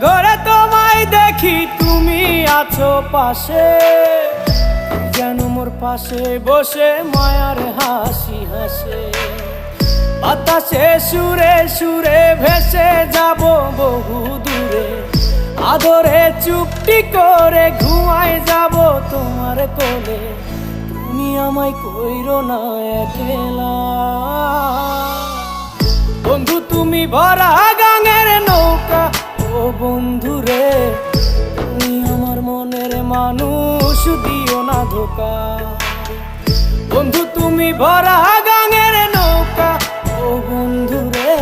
ঘরে তোমায় দেখি তুমি আছো পাশে, যেন মোর পাশে বসে মায়ার হাসি হাসে। বাতাসে সুরে সুরে ভেসে যাব বহু দূরে, আদরে চুপটি করে ঘুমায় যাব তোমার কোলে। তুমি আমায় কইরো না একলা বন্ধু, তুমি ভরা গাঙের নৌকা। ও বন্ধু রে, তুমি আমার মনের মানুষ, দিও না ধোকা। বন্ধু তুমি ভরা গাঙের নৌকা, ও বন্ধু রে।